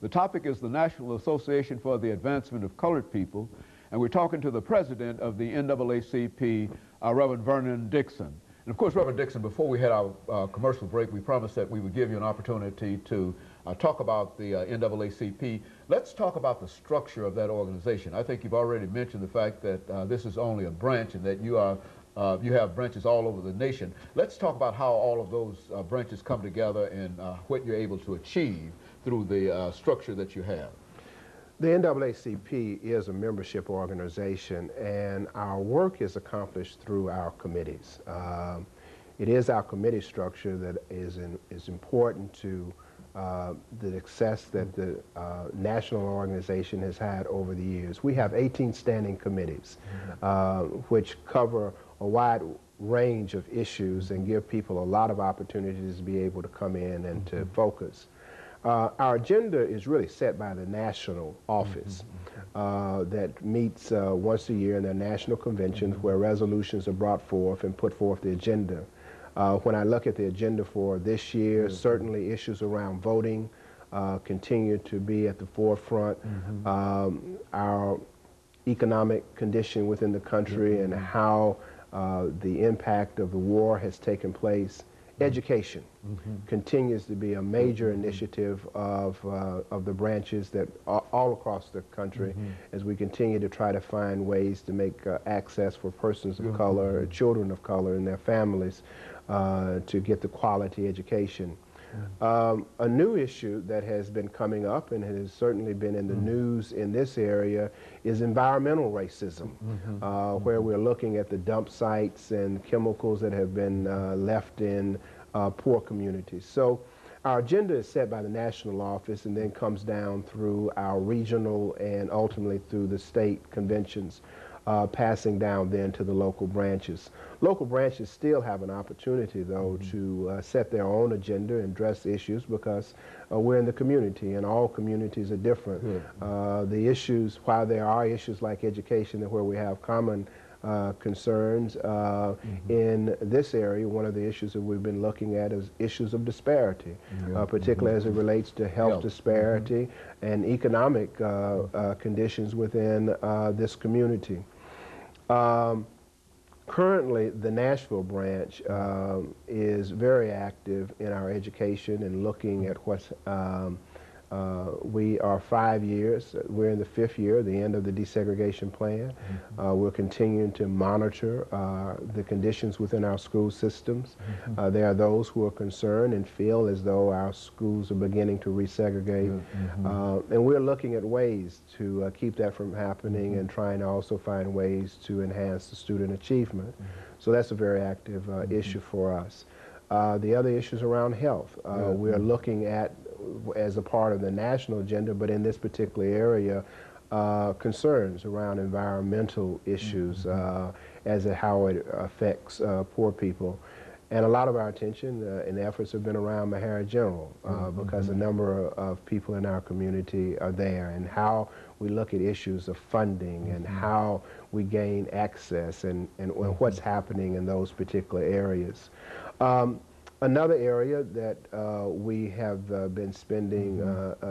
The topic is the National Association for the Advancement of Colored People, and we're talking to the president of the NAACP, Reverend Vernon Dixon. And of course, Reverend Dixon, before we had our commercial break, we promised that we would give you an opportunity to talk about the NAACP. Let's talk about the structure of that organization. I think you've already mentioned the fact that this is only a branch and that you have branches all over the nation. Let's talk about how all of those branches come together and what you're able to achieve through the structure that you have. The NAACP is a membership organization, and our work is accomplished through our committees. It is our committee structure that is important to the success that the national organization has had over the years. We have 18 standing committees, which cover a wide range of issues and give people a lot of opportunities to be able to come in and to focus. Our agenda is really set by the national office that meets once a year in their national conventions where resolutions are brought forth and put forth the agenda. When I look at the agenda for this year, certainly issues around voting continue to be at the forefront. Our economic condition within the country and how the impact of the war has taken place. Education continues to be a major initiative of the branches that are all across the country as we continue to try to find ways to make access for persons of color, children of color and their families to get the quality education. A new issue that has been coming up and has certainly been in the news in this area is environmental racism, where we're looking at the dump sites and chemicals that have been left in poor communities. So our agenda is set by the national office and then comes down through our regional and ultimately through the state conventions, passing down then to the local branches. Local branches still have an opportunity, though, to set their own agenda and address issues because we're in the community and all communities are different. The issues, while there are issues like education and where we have common concerns, in this area, one of the issues that we've been looking at is issues of disparity, particularly as it relates to health disparity and economic conditions within this community. Currently, the Nashville branch is very active in our education and looking at what's, we are 5 years, we're in the 5th year, the end of the desegregation plan. We're continuing to monitor the conditions within our school systems. There are those who are concerned and feel as though our schools are beginning to resegregate. And we're looking at ways to keep that from happening and trying to also find ways to enhance the student achievement. So that's a very active issue for us. The other issues around health. We're looking at, as a part of the national agenda, but in this particular area, concerns around environmental issues as to how it affects poor people. And a lot of our attention and efforts have been around Mahara General because a number of people in our community are there, and how we look at issues of funding and how we gain access and what's happening in those particular areas. Another area that we have been spending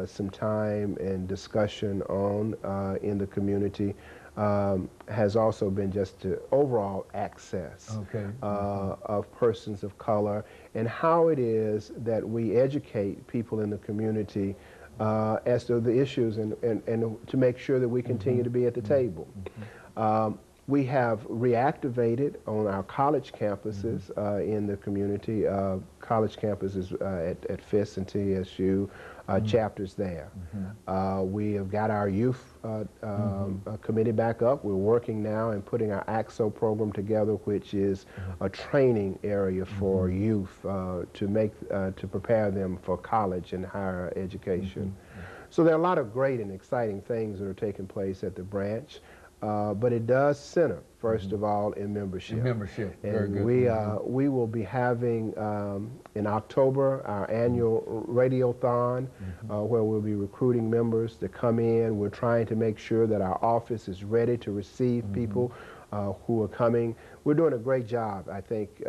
some time and discussion on in the community has also been just to overall access of persons of color and how it is that we educate people in the community as to the issues and to make sure that we continue to be at the table. We have reactivated on our college campuses in the community, college campuses at FIS and TSU, chapters there. We have got our youth committee back up. We're working now and putting our AXO program together, which is a training area for youth to prepare them for college and higher education. So there are a lot of great and exciting things that are taking place at the branch. But it does center, first of all, in membership. And we will be having in October our annual radiothon where we'll be recruiting members to come in. We're trying to make sure that our office is ready to receive people who are coming. We're doing a great job, I think,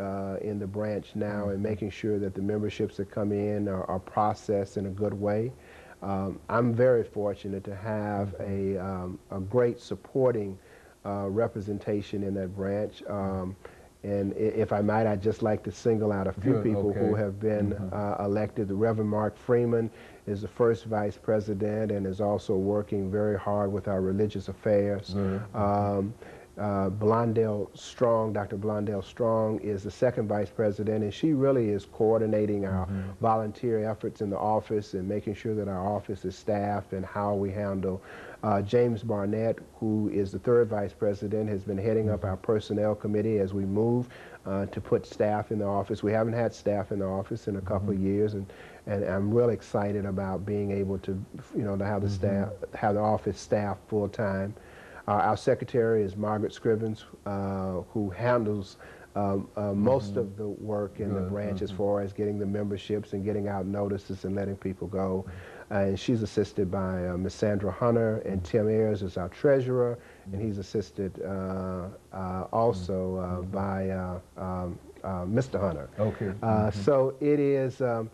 in the branch now in making sure that the memberships that come in are processed in a good way. I'm very fortunate to have a great supporting representation in that branch. And if I might, I'd just like to single out a few people who have been elected. The Reverend Mark Freeman is the first vice president and is also working very hard with our religious affairs. Blondell Strong, Dr. Blondell Strong is the second vice president, and she really is coordinating our volunteer efforts in the office and making sure that our office is staffed and how we handle. James Barnett, who is the third vice president, has been heading up our personnel committee as we move to put staff in the office. We haven't had staff in the office in a couple of years, and I'm really excited about being able to, to have the staff, have the office staffed full time. Our secretary is Margaret Scribbins, who handles most of the work in the branch as far as getting the memberships and getting out notices and letting people go. And she's assisted by Ms. Sandra Hunter, and Tim Ayers is our treasurer, and he's assisted also by Mr. Hunter. So it is, so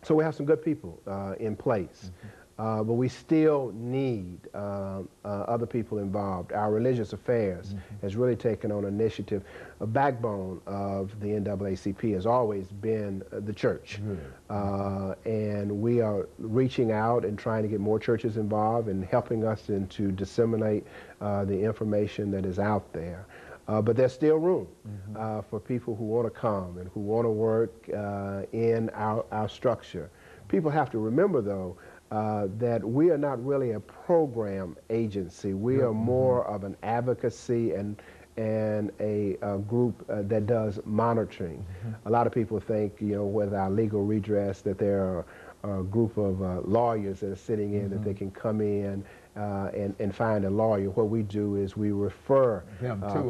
we have some good people in place. But we still need other people involved. Our religious affairs has really taken on initiative. A backbone of the NAACP has always been the church. And we are reaching out and trying to get more churches involved and helping us to disseminate the information that is out there. But there's still room for people who want to come and who want to work in our structure. People have to remember, though, that we are not really a program agency. We are more of an advocacy and a group that does monitoring. A lot of people think, with our legal redress, that there are a group of lawyers that are sitting in that they can come in and find a lawyer. What we do is we refer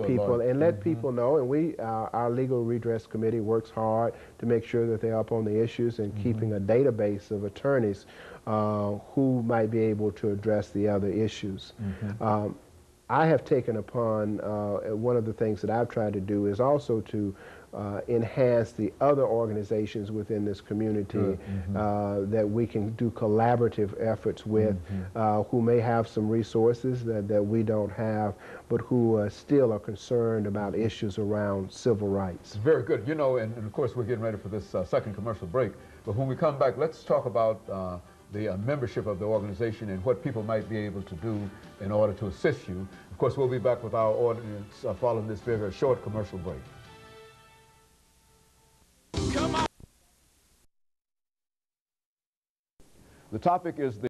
people and let people know, and our legal redress committee works hard to make sure that they're up on the issues and keeping a database of attorneys who might be able to address the other issues. I have taken upon, one of the things that I've tried to do is also to enhance the other organizations within this community that we can do collaborative efforts with, who may have some resources that we don't have, but who still are concerned about issues around civil rights. Very good. And of course we're getting ready for this second commercial break, but when we come back, let's talk about the membership of the organization and what people might be able to do in order to assist you. Of course, we'll be back with our audience following this very, very short commercial break. Come on. The topic is the